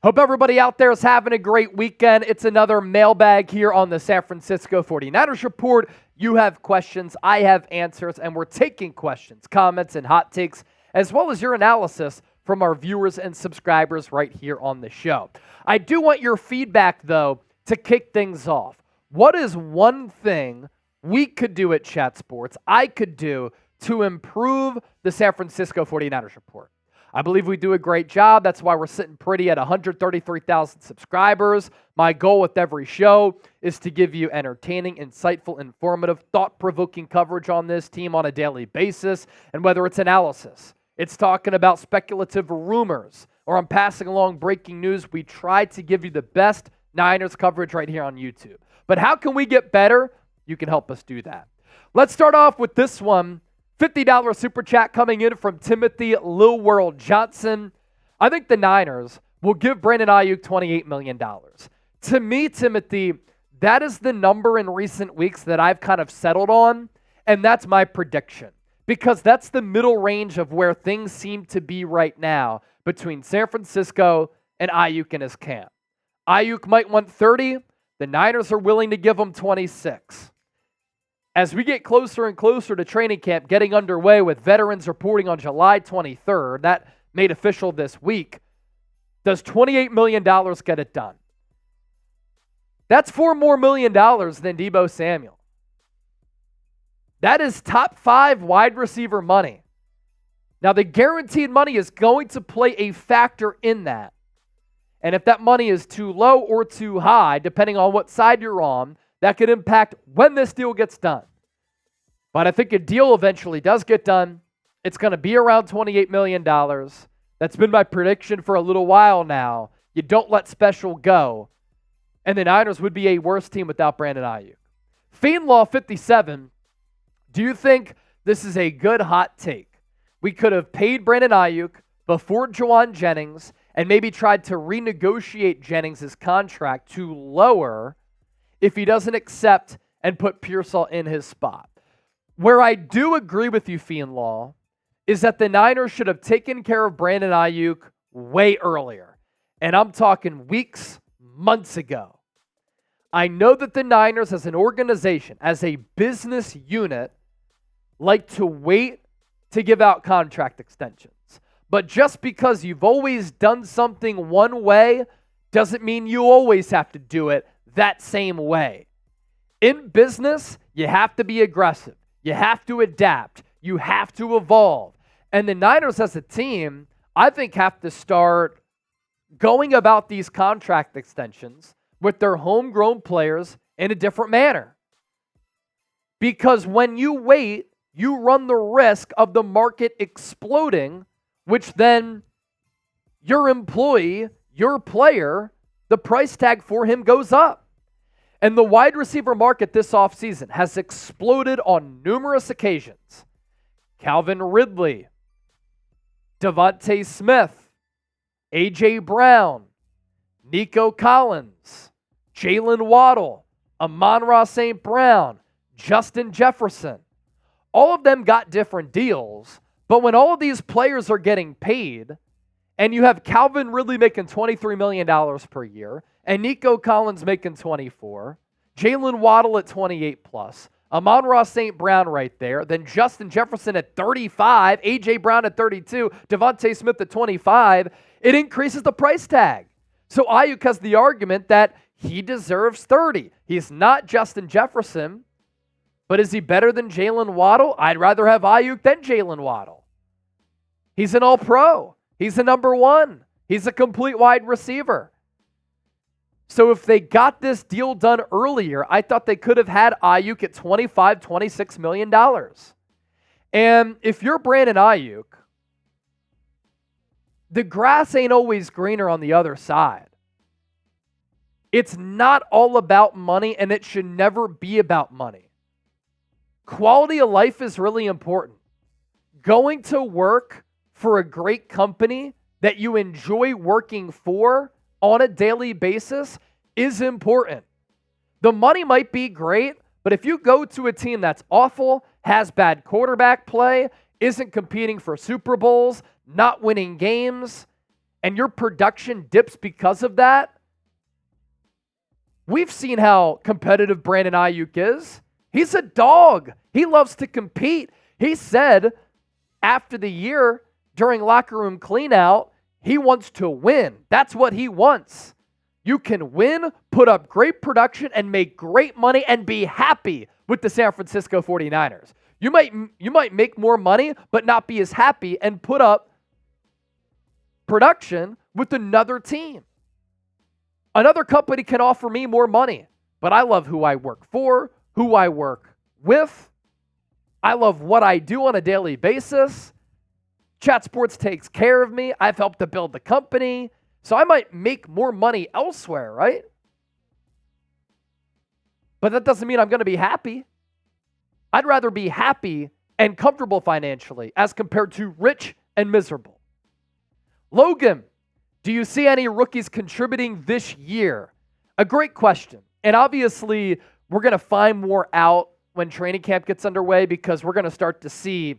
Hope everybody out there is having a great weekend. It's another mailbag here on the San Francisco 49ers Report. You have questions, I have answers, and we're taking questions, comments, and hot takes, as well as your analysis from our viewers and subscribers right here on the show. I do want your feedback, though, to kick things off. What is one thing we could do at Chat Sports, I could do, to improve the San Francisco 49ers Report? I believe we do a great job. That's why we're sitting pretty at 133,000 subscribers. My goal with every show is to give you entertaining, insightful, informative, thought-provoking coverage on this team on a daily basis. And whether it's analysis, it's talking about speculative rumors, or I'm passing along breaking news, we try to give you the best Niners coverage right here on YouTube. But how can we get better? You can help us do that. Let's start off with this one. $50 super chat coming in from Timothy Lil World Johnson. I think the Niners will give Brandon Aiyuk $28 million. To me, Timothy, that is the number in recent weeks that I've kind of settled on, and that's my prediction. Because that's the middle range of where things seem to be right now between San Francisco and Aiyuk in his camp. Aiyuk might want 30. The Niners are willing to give him 26. As we get closer and closer to training camp getting underway with veterans reporting on July 23rd, that made official this week, does $28 million get it done? That's $4 more million than Deebo Samuel. That is top 5 wide receiver money. Now, the guaranteed money is going to play a factor in that. And if that money is too low or too high, depending on what side you're on, that could impact when this deal gets done. But I think a deal eventually does get done. It's going to be around $28 million. That's been my prediction for a little while now. You don't let special go. And the Niners would be a worse team without Brandon Aiyuk. Fiendlaw 57, do you think this is a good hot take? We could have paid Brandon Aiyuk before Juwan Jennings and maybe tried to renegotiate Jennings' contract to lower if he doesn't accept and put Pearsall in his spot. Where I do agree with you, Fiendlaw, is that the Niners should have taken care of Brandon Aiyuk way earlier. And I'm talking weeks, months ago. I know that the Niners as an organization, as a business unit, like to wait to give out contract extensions. But just because you've always done something one way doesn't mean you always have to do it that same way. In business, you have to be aggressive. You have to adapt. You have to evolve. And the Niners as a team, I think, have to start going about these contract extensions with their homegrown players in a different manner. Because when you wait, you run the risk of the market exploding, which then your employee, your player, the price tag for him goes up. And the wide receiver market this offseason has exploded on numerous occasions. Calvin Ridley, Devontae Smith, A.J. Brown, Nico Collins, Jalen Waddle, Amon-Ra St. Brown, Justin Jefferson. All of them got different deals, but when all of these players are getting paid, and you have Calvin Ridley making $23 million per year, and Nico Collins making 24, Jalen Waddle at 28 plus, Amon-Ra St. Brown right there, then Justin Jefferson at 35, A.J. Brown at 32, Devontae Smith at 25, it increases the price tag. So Aiyuk has the argument that he deserves 30. He's not Justin Jefferson, but is he better than Jalen Waddle? I'd rather have Aiyuk than Jalen Waddle. He's an all-pro. He's a number 1. He's a complete wide receiver. So if they got this deal done earlier, I thought they could have had Aiyuk at $25, $26 million. And if you're Brandon Aiyuk, the grass ain't always greener on the other side. It's not all about money, and it should never be about money. Quality of life is really important. Going to work for a great company that you enjoy working for on a daily basis is important. The money might be great, but if you go to a team that's awful, has bad quarterback play, isn't competing for Super Bowls, not winning games, and your production dips because of that, we've seen how competitive Brandon Aiyuk is. He's a dog. He loves to compete. He said after the year during locker room cleanout, he wants to win. That's what he wants. You can win, put up great production, and make great money and be happy with the San Francisco 49ers. You might make more money, but not be as happy and put up production with another team. Another company can offer me more money, but I love who I work for, who I work with. I love what I do on a daily basis. Chat Sports takes care of me. I've helped to build the company. So I might make more money elsewhere, right? But that doesn't mean I'm going to be happy. I'd rather be happy and comfortable financially as compared to rich and miserable. Logan, do you see any rookies contributing this year? A great question. And obviously, we're going to find more out when training camp gets underway because we're going to start to see,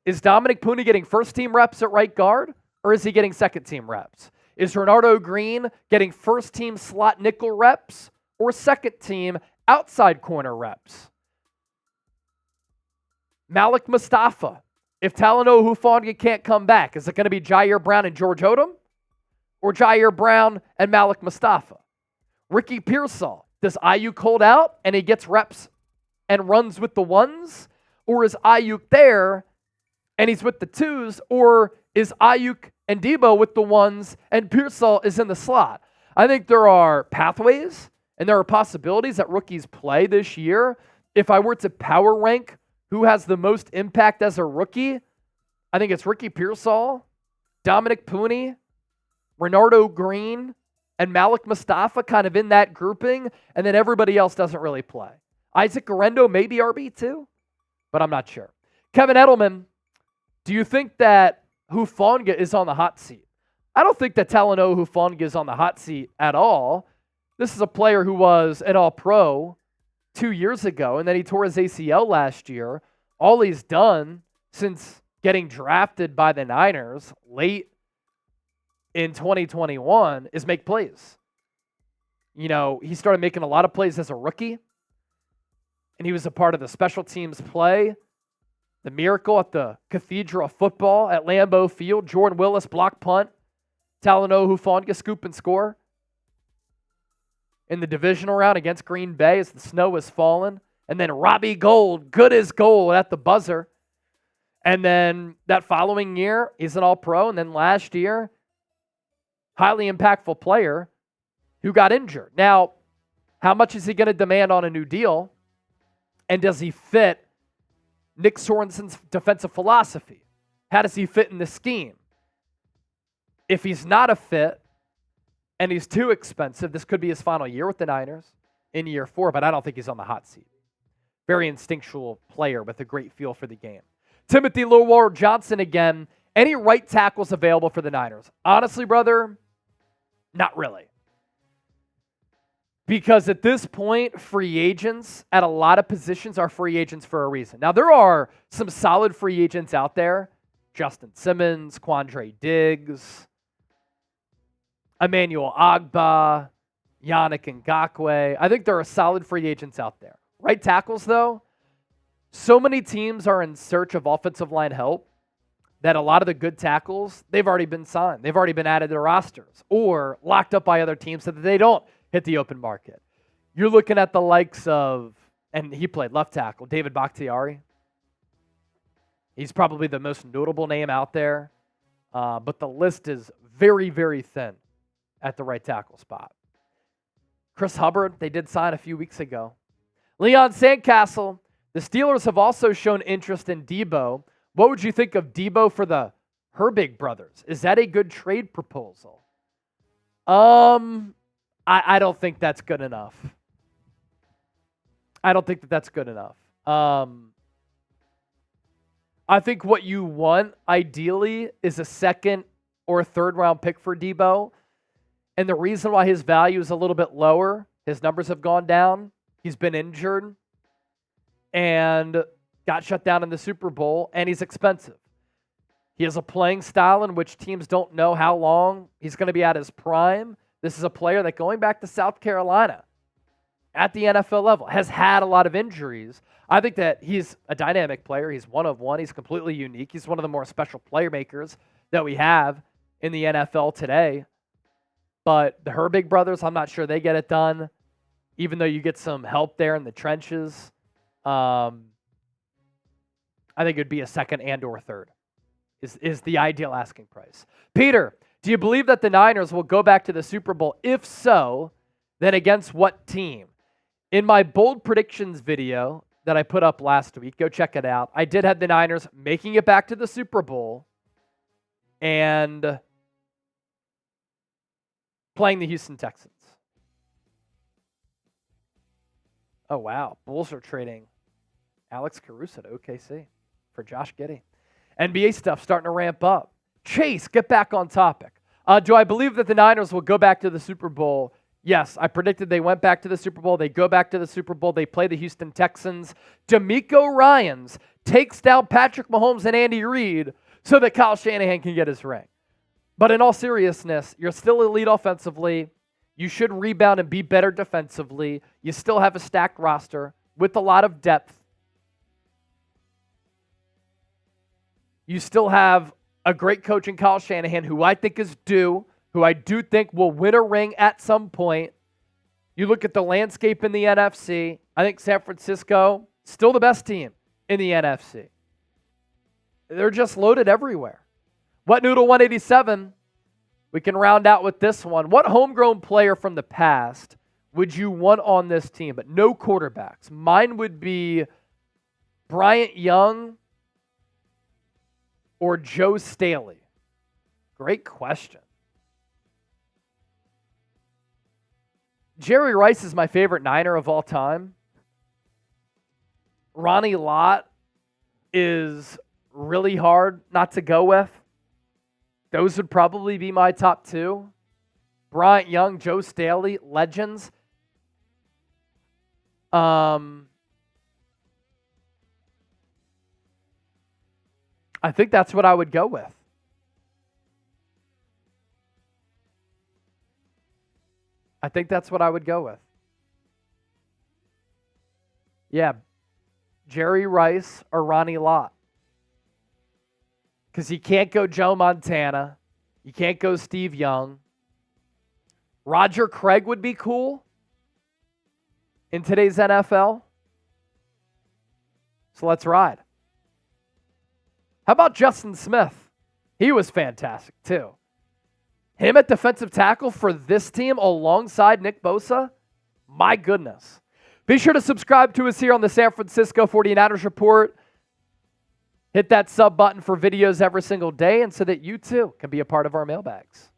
is Dominic Puni getting first-team reps at right guard or is he getting second-team reps? Is Renardo Green getting first-team slot nickel reps or second-team outside corner reps? Malik Mustafa, if Talanoa Hufanga can't come back, is it going to be Jair Brown and George Odom or Jair Brown and Malik Mustafa? Ricky Pearsall, does Aiyuk hold out and he gets reps and runs with the ones? Or is Aiyuk there and he's with the twos? Or is Aiyuk and Deebo with the ones and Pearsall is in the slot? I think there are pathways and there are possibilities that rookies play this year. If I were to power rank who has the most impact as a rookie, I think it's Ricky Pearsall, Dominic Puni, Renardo Green, and Malik Mustafa kind of in that grouping, and then everybody else doesn't really play. Isaac Guerrero may be RB2, but I'm not sure. Kevin Edelman, do you think that Hufanga is on the hot seat? I don't think that Talanoa Hufanga is on the hot seat at all. This is a player who was an All-Pro 2 years ago, and then he tore his ACL last year. All he's done since getting drafted by the Niners late in 2021 is make plays. You know, he started making a lot of plays as a rookie, and he was a part of the special teams play, the miracle at the Cathedral of Football at Lambeau Field, Jordan Willis block punt, Talanoa Hufanga scoop and score in the divisional round against Green Bay as the snow was falling. And then Robbie Gould, good as gold at the buzzer. And then that following year, he's an All-Pro. And then last year, highly impactful player who got injured. Now, how much is he going to demand on a new deal? And does he fit Nick Sorensen's defensive philosophy? How does he fit in the scheme? If he's not a fit, and he's too expensive, this could be his final year with the Niners in year 4, but I don't think he's on the hot seat. Very instinctual player with a great feel for the game. Timothy Lowell Johnson again. Any right tackles available for the Niners? Honestly, brother, not really. Because at this point, free agents at a lot of positions are free agents for a reason. Now, there are some solid free agents out there. Justin Simmons, Quandre Diggs, Emmanuel Ogbah, Yannick Ngakoue. I think there are solid free agents out there. Right tackles, though, so many teams are in search of offensive line help that a lot of the good tackles, they've already been signed. They've already been added to their rosters or locked up by other teams so that they don't hit the open market. You're looking at the likes of, and he played left tackle, David Bakhtiari. He's probably the most notable name out there, but the list is very, very thin at the right tackle spot. Chris Hubbard, they did sign a few weeks ago. Leon Sandcastle, the Steelers have also shown interest in Deebo. What would you think of Deebo for the Herbig brothers? Is that a good trade proposal? I don't think that's good enough. I don't think that that's good enough. I think what you want, ideally, is a second or a third round pick for Deebo. And the reason why his value is a little bit lower, his numbers have gone down. He's been injured and got shut down in the Super Bowl, and he's expensive. He has a playing style in which teams don't know how long he's going to be at his prime. This is a player that, going back to South Carolina at the NFL level, has had a lot of injuries. I think that he's a dynamic player. He's one of one. He's completely unique. He's one of the more special playmakers that we have in the NFL today. But the Herbig brothers, I'm not sure they get it done, even though you get some help there in the trenches. I think it would be a second and or third is the ideal asking price. Peter, do you believe that the Niners will go back to the Super Bowl? If so, then against what team? In my bold predictions video that I put up last week, go check it out, I did have the Niners making it back to the Super Bowl and playing the Houston Texans. Oh, wow. Bulls are trading Alex Caruso to OKC for Josh Giddey. NBA stuff starting to ramp up. Chase, get back on topic. Do I believe that the Niners will go back to the Super Bowl? Yes, I predicted they went back to the Super Bowl. They go back to the Super Bowl. They play the Houston Texans. DeMeco Ryans takes down Patrick Mahomes and Andy Reid so that Kyle Shanahan can get his ring. But in all seriousness, you're still elite offensively. You should rebound and be better defensively. You still have a stacked roster with a lot of depth. You still have a great coach in Kyle Shanahan, who I think is due, who I do think will win a ring at some point. You look at the landscape in the NFC, I think San Francisco, still the best team in the NFC. They're just loaded everywhere. What Noodle 187, we can round out with this one. What homegrown player from the past would you want on this team, but no quarterbacks? Mine would be Bryant Young or Joe Staley. Great question. Jerry Rice is my favorite Niner of all time. Ronnie Lott is really hard not to go with. Those would probably be my top two. Bryant Young, Joe Staley, legends. I think that's what I would go with. I think that's what I would go with. Yeah, Jerry Rice or Ronnie Lott. Because you can't go Joe Montana. You can't go Steve Young. Roger Craig would be cool in today's NFL. So let's ride. How about Justin Smith? He was fantastic too. Him at defensive tackle for this team alongside Nick Bosa? My goodness. Be sure to subscribe to us here on the San Francisco 49ers Report. Hit that sub button for videos every single day and so that you too can be a part of our mailbags.